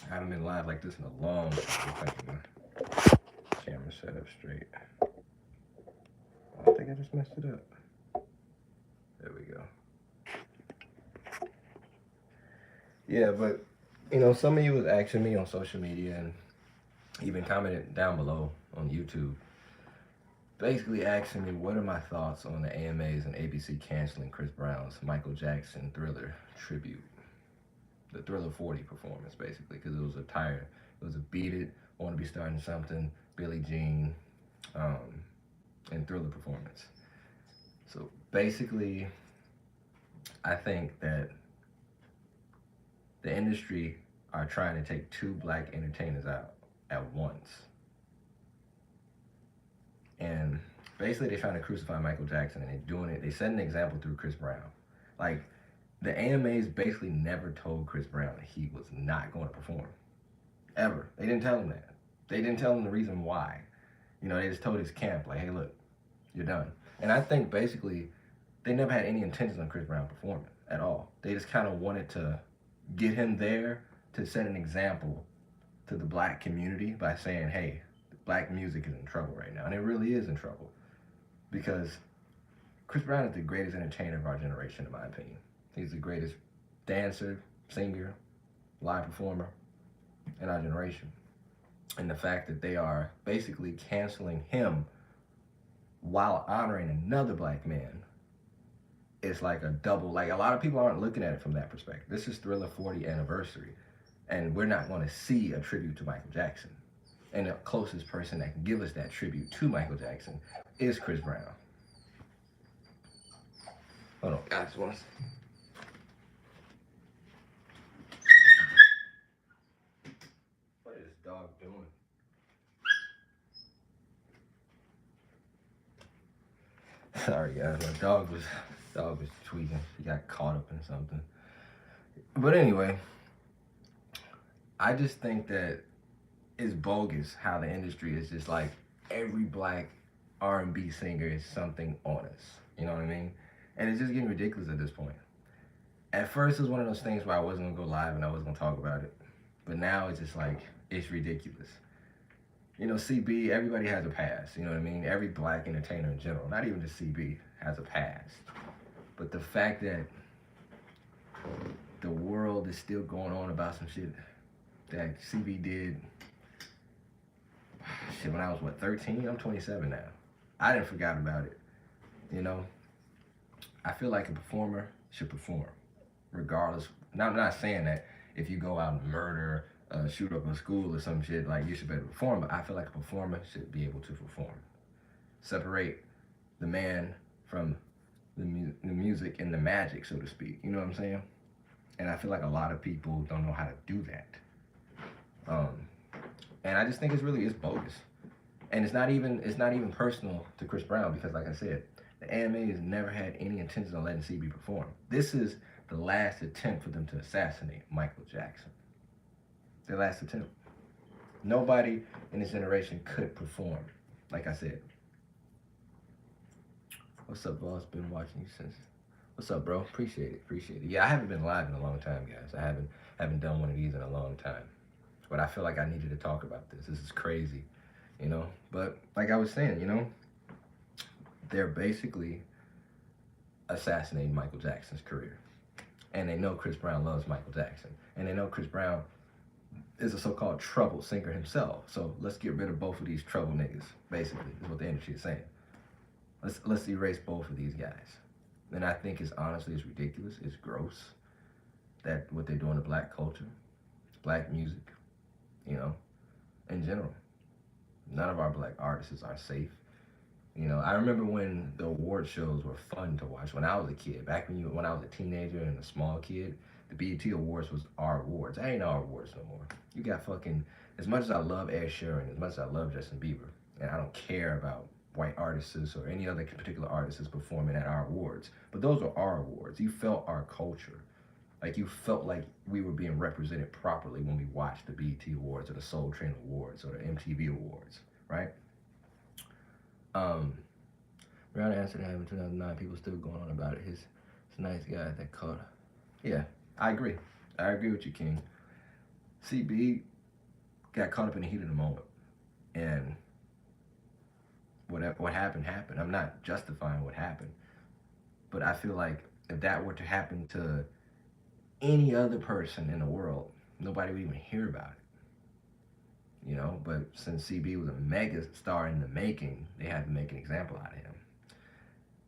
I haven't been live like this in a long time. Camera set up straight. I think I just messed it up. There we go. Yeah, but some of you was asking me on social media and even commented down below on YouTube, basically asking me what are my thoughts on the AMAs and ABC canceling Chris Brown's Michael Jackson Thriller tribute, the Thriller 40 performance, basically, because it was a Beat It, Want to Be Starting Something, Billie Jean, um, and Thriller performance. So basically, I think that the industry are trying to take two black entertainers out at once. And basically, they're trying to crucify Michael Jackson, and they're doing it. They set an example through Chris Brown. Like, the AMAs basically never told Chris Brown that he was not going to perform. Ever. They didn't tell him that. They didn't tell him the reason why. They just told his camp, like, hey, look, you're done. And I think basically they never had any intentions on Chris Brown performing at all. They just kind of wanted to get him there to set an example to the black community by saying, hey, black music is in trouble right now. And it really is in trouble because Chris Brown is the greatest entertainer of our generation, in my opinion. He's the greatest dancer, singer, live performer in our generation. And the fact that they are basically canceling him while honoring another black man is like a double. Like, a lot of people aren't looking at it from that perspective. This is Thriller 40 anniversary, and we're not going to see a tribute to Michael Jackson. And the closest person that can give us that tribute to Michael Jackson is Chris Brown. Hold on, guys, one second. What is this dog doing? Sorry, guys. My dog was tweaking. He got caught up in something. But anyway, I just think that it's bogus how the industry is just like every black R&B singer is something on us. You know what I mean? And it's just getting ridiculous at this point. At first, it was one of those things where I wasn't gonna go live and I wasn't gonna talk about it. But now it's just like, it's ridiculous. CB, everybody has a past, you know what I mean? Every black entertainer in general, not even just CB, has a past. But the fact that the world is still going on about some shit that CB did, when I was, 13? I'm 27 now. I didn't forget about it, I feel like a performer should perform, regardless. Now, I'm not saying that if you go out and murder, shoot up a school or some shit, like, you should better perform, but I feel like a performer should be able to perform. Separate the man from the music and the magic, so to speak. You know what I'm saying? And I feel like a lot of people don't know how to do that. And I just think it's bogus. And it's not even personal to Chris Brown because, like I said, the AMA has never had any intentions on letting CB perform. This is the last attempt for them to assassinate Michael Jackson. Their last attempt. Nobody in this generation could perform, like I said. What's up, boss? Been watching you since. What's up, bro? Appreciate it. Yeah, I haven't been live in a long time, guys. I haven't done one of these in a long time. But I feel like I needed to talk about this. This is crazy, But like I was saying, they're basically assassinating Michael Jackson's career. And they know Chris Brown loves Michael Jackson. And they know Chris Brown is a so-called troubled singer himself. So let's get rid of both of these trouble niggas, basically, is what the industry is saying. Let's erase both of these guys. And I think it's ridiculous. It's gross that what they do in the black culture, black music, in general. None of our black artists are safe. I remember when the award shows were fun to watch when I was a kid. Back when I was a teenager and a small kid, the BET Awards was our awards. I ain't our awards no more. You got as much as I love Ed Sheeran, as much as I love Justin Bieber, and I don't care about white artists or any other particular artists performing at our awards, but those are our awards. You felt our culture. Like, you felt like we were being represented properly when we watched the BET Awards or the Soul Train Awards or the MTV Awards, right? Around the answer to him in 2009, people still going on about it. He's a nice guy that caught. Yeah, I agree with you, King. CB got caught up in the heat of the moment, and what happened happened. I'm not justifying what happened, but I feel like if that were to happen to any other person in the world, nobody would even hear about it. But since CB was a mega star in the making, they had to make an example out of him.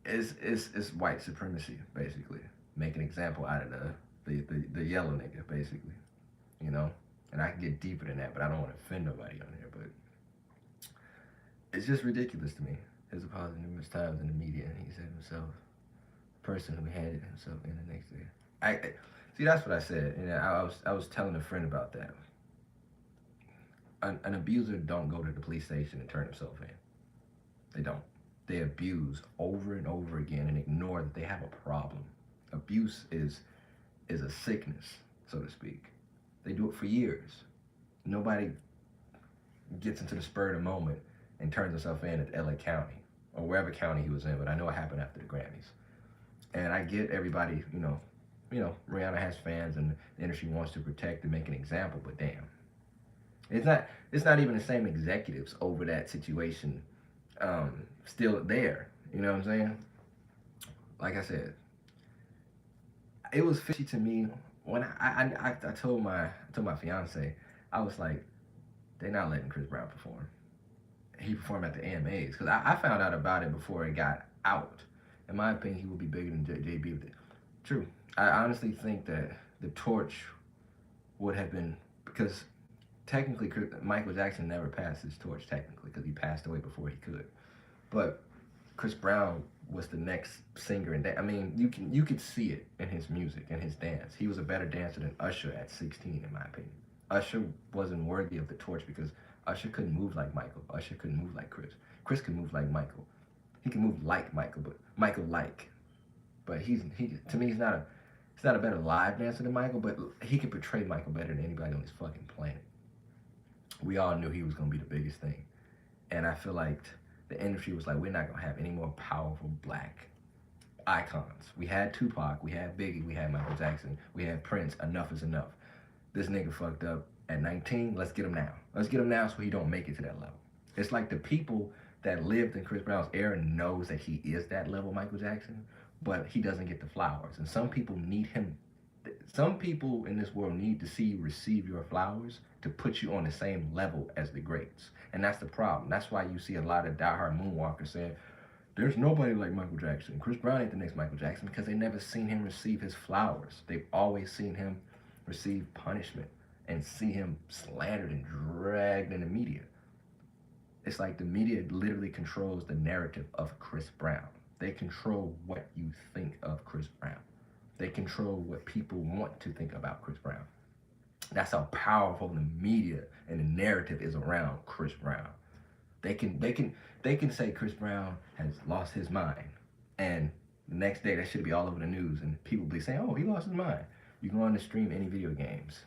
It's white supremacy basically. Make an example out of the yellow nigga basically. You know, and I can get deeper than that, but I don't want to offend nobody on here. But it's just ridiculous to me. His apology numerous times in the media, and he said himself, the person who handed himself in the next day. I see. That's what I said, and I was telling a friend about that. An abuser don't go to the police station and turn himself in. They don't. They abuse over and over again and ignore that they have a problem. Abuse is a sickness, so to speak. They do it for years. Nobody gets into the spur of the moment and turns himself in at LA County or wherever county he was in, but I know it happened after the Grammys. And I get everybody, Rihanna has fans and the industry wants to protect and make an example, but damn. It's not even the same executives over that situation still there. You know what I'm saying? Like I said, it was fishy to me when I told my fiance, I was like, they're not letting Chris Brown perform. He performed at the AMAs because I found out about it before it got out. In my opinion, he would be bigger than JB with it. True. I honestly think that the torch would have been, because technically Michael Jackson never passed his torch technically because he passed away before he could. But Chris Brown was the next singer, and I mean, you could see it in his music and his dance. He was a better dancer than Usher at 16, in my opinion. Usher wasn't worthy of the torch because Usher couldn't move like Michael. Usher couldn't move like Chris. Chris could move like Michael. He can move like Michael, but Michael like. But he to me he's not a better live dancer than Michael, but he can portray Michael better than anybody on this fucking planet. We all knew he was gonna be the biggest thing, and I feel like the industry was like, we're not gonna have any more powerful black icons. We had Tupac, we had Biggie, we had Michael Jackson, we had Prince. Enough is enough. This nigga fucked up at 19. Let's get him now. Let's get him now so he don't make it to that level. It's like the people that lived in Chris Brown's era knows that he is that level Michael Jackson, but he doesn't get the flowers. And some people need him. Some people in this world need to see you receive your flowers to put you on the same level as the greats. And that's the problem. That's why you see a lot of diehard moonwalkers saying, there's nobody like Michael Jackson. Chris Brown ain't the next Michael Jackson, because they never seen him receive his flowers. They've always seen him receive punishment and see him slandered and dragged in the media. It's like the media literally controls the narrative of Chris Brown. They control what you think of Chris Brown. They control what people want to think about Chris Brown. That's how powerful the media and the narrative is around Chris Brown. They can say Chris Brown has lost his mind, and the next day that should be all over the news, and people be saying, "Oh, he lost his mind." You go on to stream any video games.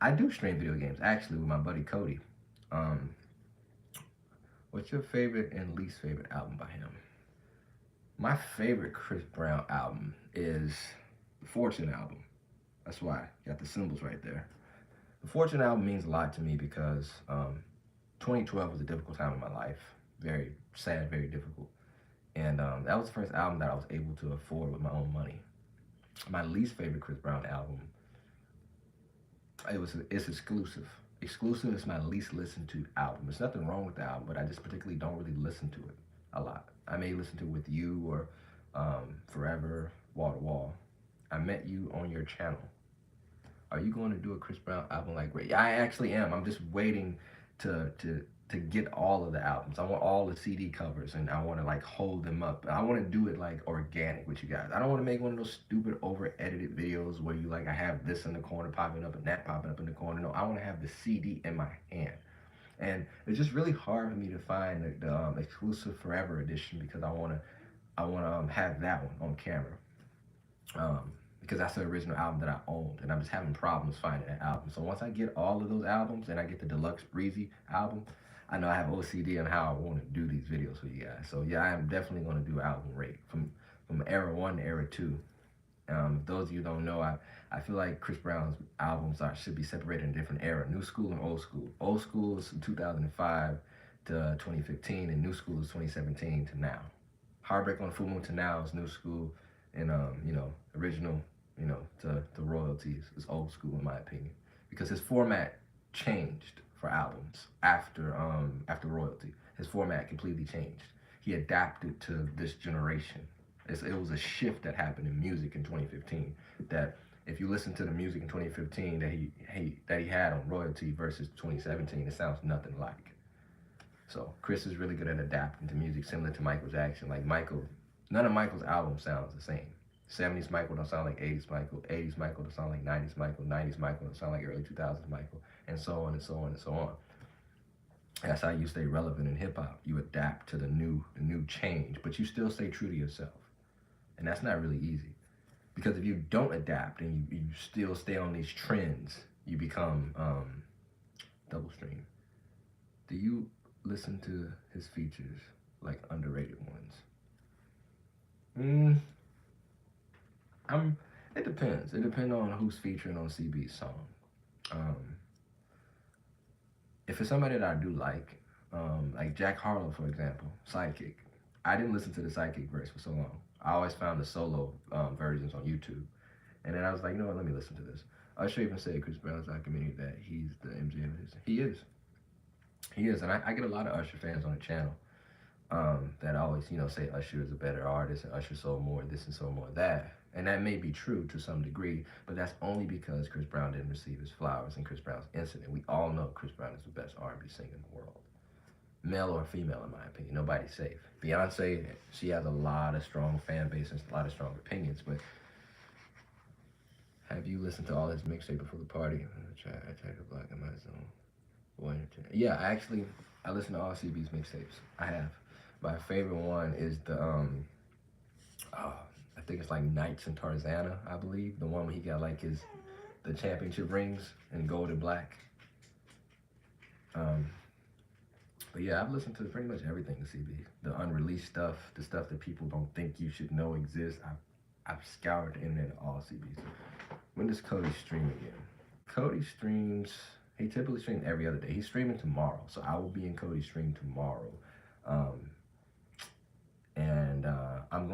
I do stream video games actually with my buddy Cody. What's your favorite and least favorite album by him? My favorite Chris Brown album is the Fortune album. That's why. Got the symbols right there. The Fortune album means a lot to me because 2012 was a difficult time in my life. Very sad, very difficult. And that was the first album that I was able to afford with my own money. My least favorite Chris Brown album, it's Exclusive. Exclusive is my least listened to album. There's nothing wrong with the album, but I just particularly don't really listen to it a lot. I may listen to it with you or Forever, Wall to Wall. I met you on your channel. Are you going to do a Chris Brown album like Ray? I actually am. I'm just waiting to get all of the albums. I want all the CD covers, and I want to like hold them up. I want to do it like organic with you guys. I don't want to make one of those stupid over edited videos where you like, I have this in the corner popping up and that popping up in the corner. No, I want to have the CD in my hand. And it's just really hard for me to find the exclusive Forever edition because I want to have that one on camera. Because that's the original album that I owned, and I'm just having problems finding that album. So once I get all of those albums and I get the Deluxe Breezy album, I know I have OCD on how I want to do these videos for you guys. So yeah, I am definitely going to do album rate from era 1 to era 2. Those of you who don't know, I feel like Chris Brown's albums should be separated in a different era: new school and old school. Old school is from 2005 to 2015, and new school is 2017 to now. Heartbreak on the Full Moon to now is new school, and original, to royalties is old school in my opinion, because his format changed for albums after royalty. His format completely changed. He adapted to this generation. It was a shift that happened in music in 2015. That if you listen to the music in 2015 that he had on royalty versus 2017, it sounds nothing like. So Chris is really good at adapting to music, similar to Michael Jackson. Like Michael, none of Michael's albums sounds the same. 70s Michael don't sound like 80s Michael. 80s Michael don't sound like 90s Michael. 90s Michael don't sound like early 2000s Michael, and so on and so on and so on. That's how you stay relevant in hip hop. You adapt to the new change, but you still stay true to yourself. And that's not really easy. Because if you don't adapt and you still stay on these trends, you become double stream. Do you listen to his features, like underrated ones? It depends. It depends on who's featuring on CB's song. If it's somebody that I do like Jack Harlow, for example, Sidekick. I didn't listen to the Sidekick verse for so long. I always found the solo versions on YouTube. And then I was like, you know what, let me listen to this. Usher even said Chris Brown's documentary that he's the MJ of his. He is. He is. And I get a lot of Usher fans on the channel that always, say Usher is a better artist and Usher sold more this and sold more that. And that may be true to some degree, but that's only because Chris Brown didn't receive his flowers in Chris Brown's incident. We all know Chris Brown is the best R&B singer in the world. Male or female, in my opinion. Nobody's safe. Beyonce, she has a lot of strong fan base and a lot of strong opinions, but have you listened to all his mixtape before the party? I tried to block in my zone. Yeah, I listened to all CB's mixtapes. I have. My favorite one is the, I think it's like Knights in Tarzana, I believe. The one where he got like the championship rings in gold and black. But yeah, I've listened to pretty much everything to CB. The unreleased stuff, the stuff that people don't think you should know exists. I've scoured the internet all CBs. When does Cody stream again? Cody streams, he typically streams every other day. He's streaming tomorrow, so I will be in Cody's stream tomorrow. I'm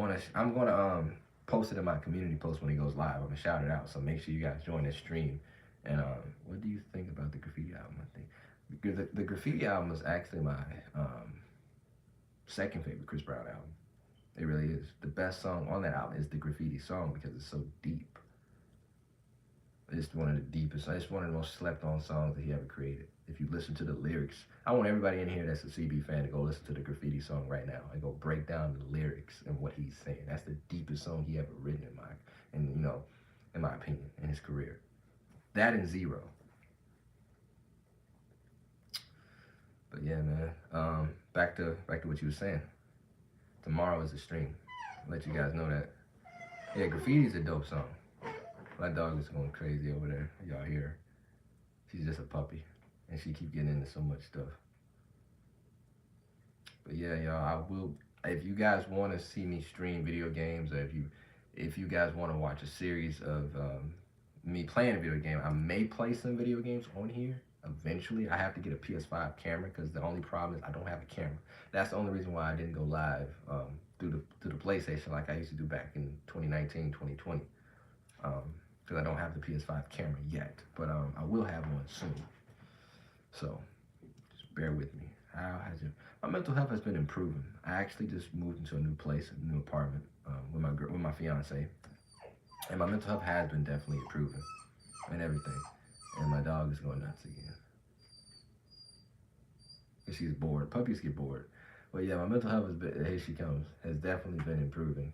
gonna post it in my community post when he goes live. I'm gonna shout it out, so make sure you guys join this stream. And what do you think about the Graffiti album? I think the Graffiti album is actually my second favorite Chris Brown album. It really is. The best song on that album is the Graffiti song because it's so deep. It's one of the deepest. It's one of the most slept on songs that he ever created. If you listen to the lyrics, I want everybody in here that's a CB fan to go listen to the Graffiti song right now and go break down the lyrics and what he's saying. That's the deepest song he ever written in my opinion, in his career. That and Zero. But yeah, man. Back to what you were saying. Tomorrow is the stream. I'll let you guys know that. Yeah, Graffiti's a dope song. My dog is going crazy over there. Y'all hear her. She's just a puppy. And she keep getting into so much stuff. But yeah, y'all, I will, if you guys want to see me stream video games, or if you guys want to watch a series of me playing a video game, I may play some video games on here. Eventually, I have to get a PS5 camera because the only problem is I don't have a camera. That's the only reason why I didn't go live through the PlayStation like I used to do back in 2019, 2020. Because I don't have the PS5 camera yet, but I will have one soon. So just bear with me. How has it? My mental health has been improving. I actually just moved into a new place, a new apartment with my fiance, and my mental health has been definitely improving and everything. And my dog is going nuts again. She's bored. Puppies get bored. But yeah, my mental health here she comes, has definitely been improving.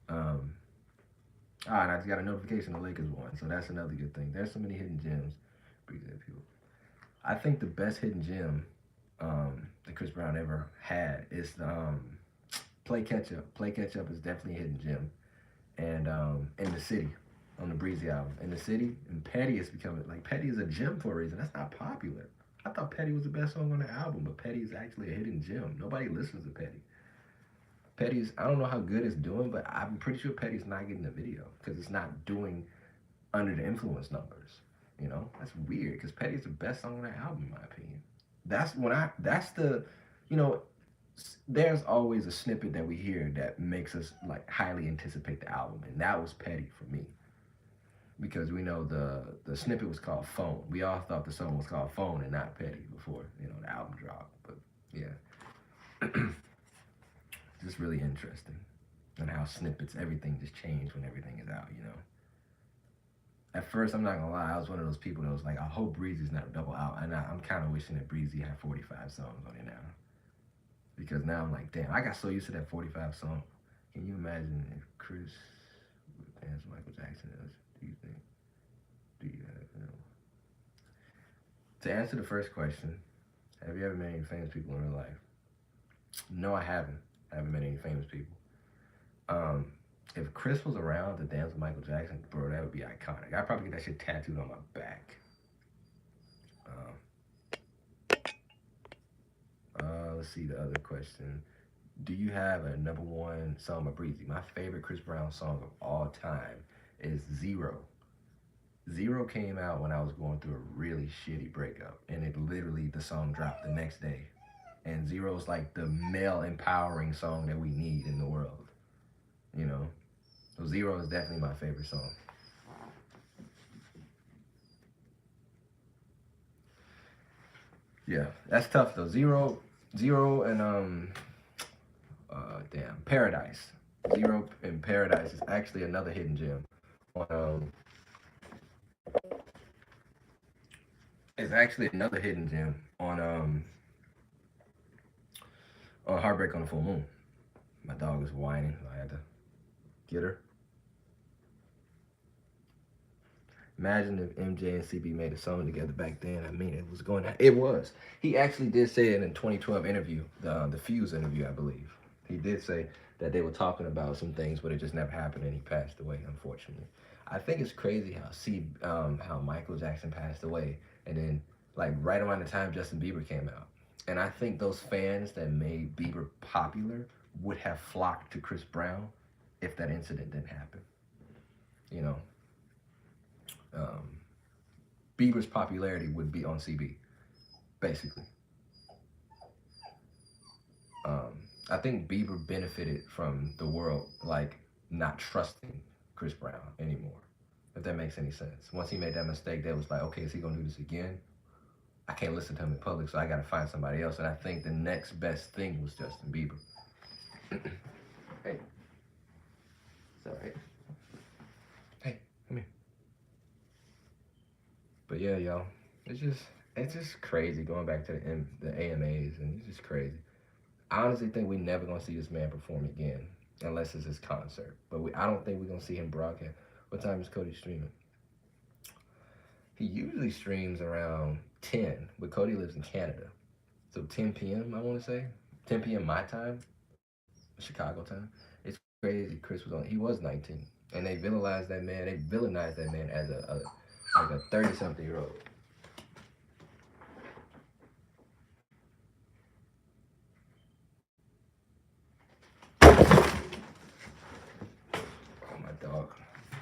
And I just got a notification the Lakers won, so that's another good thing. There's so many hidden gems. People. I think the best hidden gem that Chris Brown ever had is the Play Catch Up. Play Catch Up is definitely a hidden gem. And In the City, on the Breezy album. In the City, and Petty is becoming, like, Petty is a gem for a reason. That's not popular. I thought Petty was the best song on the album, but Petty is actually a hidden gem. Nobody listens to Petty. Petty's, I don't know how good it's doing, but I'm pretty sure Petty's not getting the video because it's not doing under the influence numbers. You know, that's weird because Petty's the best song on that album, in my opinion. That's the, you know, there's always a snippet that we hear that makes us like highly anticipate the album, and that was Petty for me because we know the snippet was called Phone. We all thought the song was called Phone and not Petty before the album dropped. But yeah, just really interesting and how snippets everything just changed when everything is out. At first, I'm not gonna lie, I was one of those people that was like, I hope Breezy's not a double out, and I'm kind of wishing that Breezy had 45 songs on it now, because now I'm like, damn, I got so used to that 45 song. Can you imagine if Chris would dance Michael Jackson is? Do you think? Do you? To answer the first question, have you ever met any famous people in real life? No, I haven't. I haven't met any famous people. Um, if Chris was around to dance with Michael Jackson, bro, that would be iconic. I'd probably get that shit tattooed on my back. Let's see the other question. Do you have a number one song by Breezy? My favorite Chris Brown song of all time is Zero. Zero came out when I was going through a really shitty breakup, and it literally, the song dropped the next day. And Zero is like the male empowering song that we need in the world, you know? So Zero is definitely my favorite song. Yeah, that's tough though. Zero, and damn, Paradise. Zero and Paradise is actually another hidden gem. On it's actually another hidden gem on Heartbreak on the Full Moon. My dog is whining. So I had to get her. Imagine if MJ and CB made a song together back then. I mean, it was going to, it was. He actually did say it in 2012 interview, the Fuse interview, I believe. He did say that they were talking about some things, but it just never happened, and he passed away, unfortunately. I think it's crazy how Michael Jackson passed away, and then like right around the time Justin Bieber came out, and I think those fans that made Bieber popular would have flocked to Chris Brown if that incident didn't happen. You know, um, Bieber's popularity would be on CB, basically. I think Bieber benefited from the world like not trusting Chris Brown anymore. If that makes any sense. Once he made that mistake, they was like, okay, is he gonna do this again? I can't listen to him in public, so I gotta find somebody else. And I think the next best thing was Justin Bieber. Hey, it's all right. Hey, come here. But yeah, y'all, it's just crazy going back to the AMAs, and it's just crazy. I honestly think we never gonna see this man perform again unless it's his concert. But I don't think we're gonna see him broadcast. What time is Cody streaming? He usually streams around 10, but Cody lives in Canada, so 10 p.m. I want to say 10 p.m. my time, Chicago time. It's crazy. Chris was on. He was 19, and they villainized that man. They villainized that man as a like a 30-something-year-old.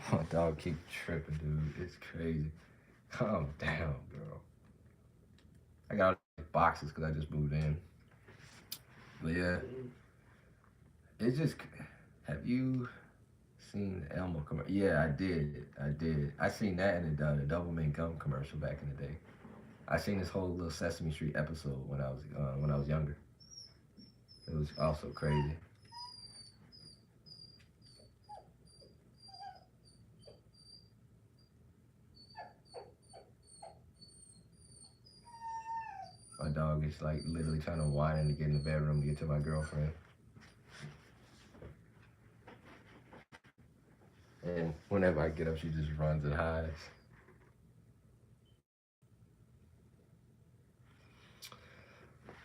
Oh, my dog keep tripping, dude. It's crazy. Calm down, girl. I got all these boxes because I just moved in. But yeah, it's just. Have you seen the Elmo commercial? Yeah, I did. I did. I seen that in the Doublemint gum commercial back in the day. I seen this whole little Sesame Street episode when I was younger. It was also crazy. My dog is like literally trying to whine to get in the bedroom to get to my girlfriend. And whenever I get up, she just runs and hides.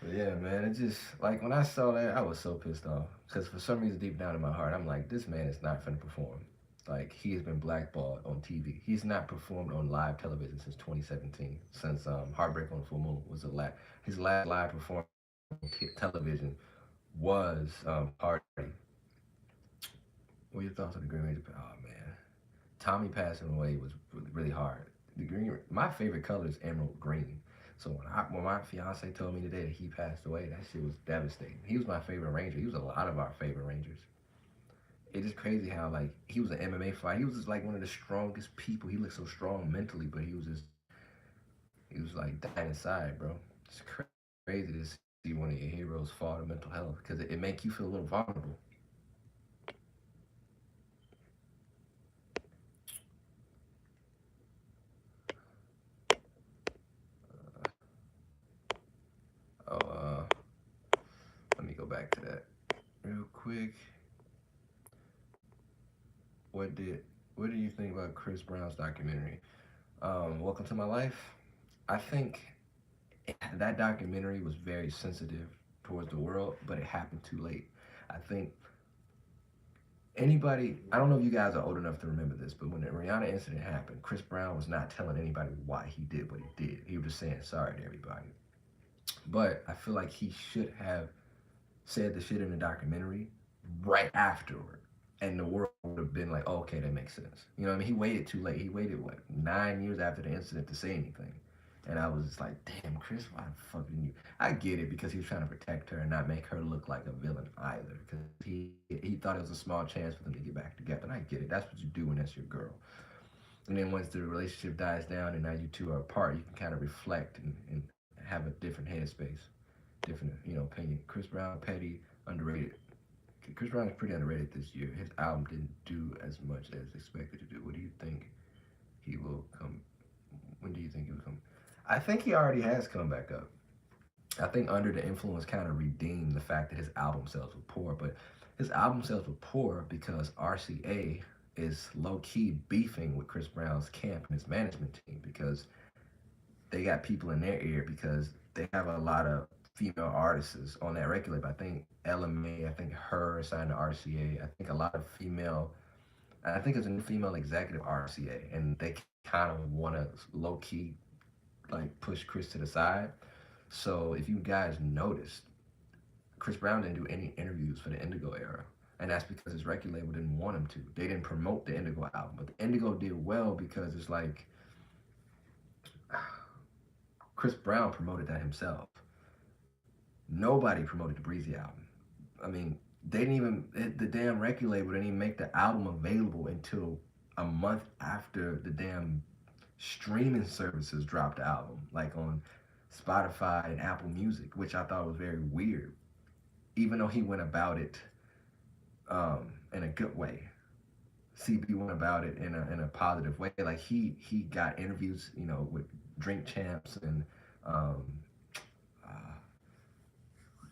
But yeah, man, it just like when I saw that, I was so pissed off because for some reason, deep down in my heart, I'm like, this man is not finna perform. Like he has been blackballed on TV. He's not performed on live television since 2017. Since Heartbreak on the Full Moon was his last live performance on television was Party. What are your thoughts on the Green Ranger? Oh man, Tommy passing away was really hard. My favorite color is emerald green. So when my fiance told me today that he passed away, that shit was devastating. He was my favorite ranger. He was a lot of our favorite rangers. It's just crazy how like he was an MMA fighter. He was just like one of the strongest people. He looked so strong mentally, but he was like dying inside, bro. It's crazy to see one of your heroes fall to mental health because it make you feel a little vulnerable. Oh, let me go back to that real quick. What did what do you think about Chris Brown's documentary? Welcome to My Life. I think that documentary was very sensitive towards the world, but it happened too late. I think I don't know if you guys are old enough to remember this, but when the Rihanna incident happened, Chris Brown was not telling anybody why he did what he did. He was just saying sorry to everybody. But I feel like he should have said the shit in the documentary right afterward. And the world would have been like, oh, okay, that makes sense. You know what I mean? He waited too late. He waited, what, 9 years after the incident to say anything. And I was just like, damn, Chris, why the fuck didn't you? I get it because he was trying to protect her and not make her look like a villain either. Because he thought it was a small chance for them to get back together. And I get it. That's what you do when that's your girl. And then once the relationship dies down and now you two are apart, you can kind of reflect and have a different headspace, different, opinion. Chris Brown, petty, underrated. Chris Brown is pretty underrated this year. His album didn't do as much as expected to do. What do you think he will come? When do you think he will come? I think he already has come back up. I think Under the Influence kind of redeemed the fact that his album sales were poor, but his album sales were poor because RCA is low key beefing with Chris Brown's camp and his management team because they got people in their ear because they have a lot of female artists on that record label. I think LMA, I think her signed to RCA. I think a lot of female, I think it's a new female executive RCA, and they kind of want to low key like push Chris to the side. So if you guys noticed, Chris Brown didn't do any interviews for the Indigo era. And that's because his record label didn't want him to. They didn't promote the Indigo album. But the Indigo did well because it's like Chris Brown promoted that himself. Nobody promoted the Breezy album. I mean, they didn't even the damn record label didn't even make the album available until a month after the damn streaming services dropped the album, like on Spotify and Apple Music, which I thought was very weird. Even though he went about it in a good way, CB went about it in a positive way. Like he got interviews, with Drink Champs and um,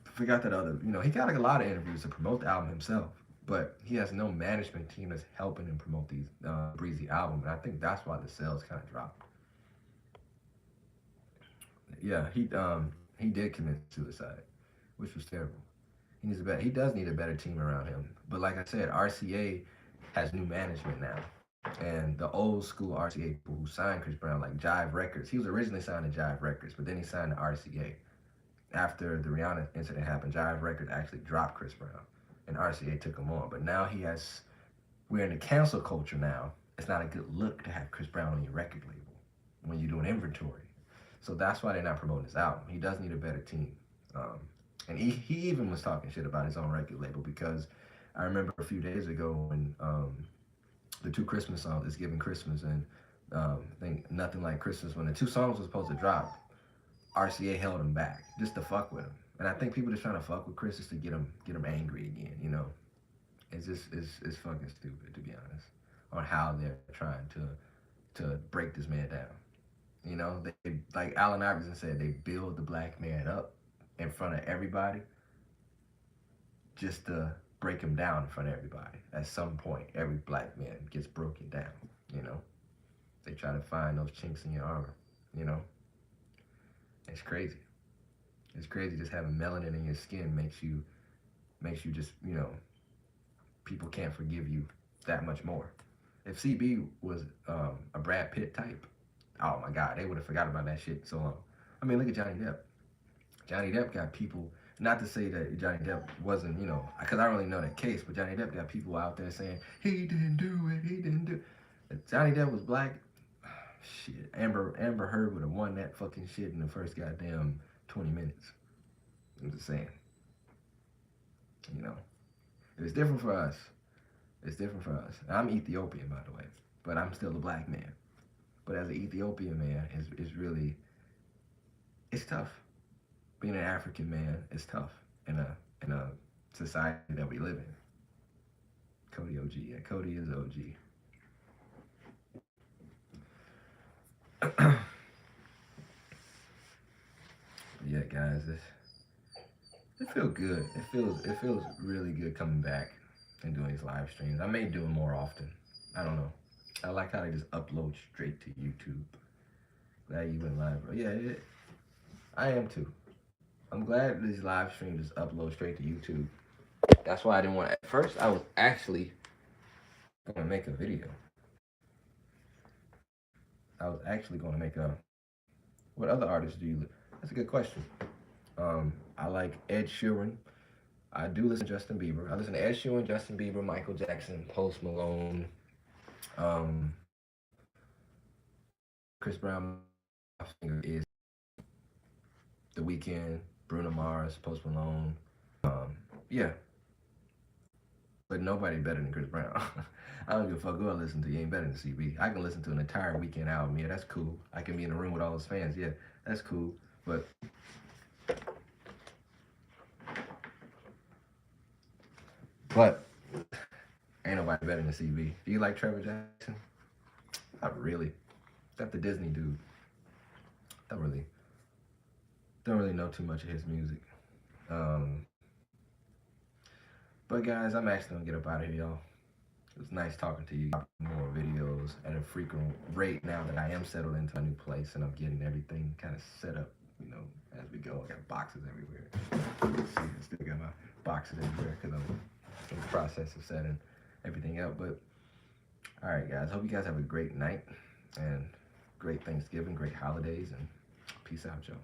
forgot that other, he got like a lot of interviews to promote the album himself, but he has no management team that's helping him promote these Breezy album, and I think that's why the sales kind of dropped. Yeah, he did commit suicide, which was terrible. He does need a better team around him. But like I said, RCA has new management now. And the old school RCA people who signed Chris Brown, like Jive Records, he was originally signed to Jive Records, but then he signed to RCA. After the Rihanna incident happened, Jive Records actually dropped Chris Brown, and RCA took him on. But now we're in the cancel culture now. It's not a good look to have Chris Brown on your record label when you do an inventory. So that's why they're not promoting his album. He does need a better team. Um, and he even was talking shit about his own record label because I remember a few days ago when the two Christmas songs, It's Giving Christmas and I think Nothing Like Christmas, when the two songs were supposed to drop, RCA held him back just to fuck with him. And I think people just trying to fuck with Chris just to get him angry again. It's just it's fucking stupid to be honest on how they're trying to break this man down. They, like Allen Iverson said, they build the black man up in front of everybody just to break him down in front of everybody. At some point, every black man gets broken down. You know, they try to find those chinks in your armor. You know, it's crazy. It's crazy just having melanin in your skin makes you just people can't forgive you that much more. If CB was a Brad Pitt type, oh my God, they would have forgot about that shit so long. I mean, look at Johnny Depp. Johnny Depp got people Not to say that Johnny Depp wasn't, you know, because I don't really know that case, but Johnny Depp got people out there saying he didn't do it, he didn't do it. If Johnny Depp was black, shit, Amber Heard would have won that fucking shit in the first goddamn 20 minutes. I'm just saying, you know, if it's different for us, it's different for us. I'm Ethiopian, by the way, but I'm still a black man. But as an Ethiopian man, is really, it's tough. Being an African man is tough in a society that we live in. Cody OG, yeah, Cody is OG. Yeah, guys, it feels good. It feels really good coming back and doing these live streams. I may do them more often. I don't know. I like how they just upload straight to YouTube. Glad you went live, bro. Yeah, I am too. I'm glad these live streams just upload straight to YouTube. That's why I didn't want to. At first, I was actually going to make a video. I was actually going to make a. What other artists do you? That's a good question. I like Ed Sheeran. I do listen to Justin Bieber. I listen to Ed Sheeran, Justin Bieber, Michael Jackson, Post Malone, um, Chris Brown. My finger is The Weeknd, Bruno Mars, Post Malone. Yeah, but nobody better than Chris Brown. I don't give a fuck who I listen to. You ain't better than CB. I can listen to an entire Weekend album. Yeah, that's cool. I can be in a room with all his fans. Yeah, that's cool. But ain't nobody better than CB. Do you like Trevor Jackson? Not really. That's the Disney dude. Don't really, don't really know too much of his music. Um, but guys, I'm actually gonna get up out of here, y'all. It was nice talking to you. More videos at a frequent rate now that I am settled into a new place and I'm getting everything kind of set up, you know, as we go. I got boxes everywhere. See, I still got my boxes everywhere because I'm in the process of setting everything up. But all right, guys. Hope you guys have a great night and great Thanksgiving, great holidays, and peace out, y'all.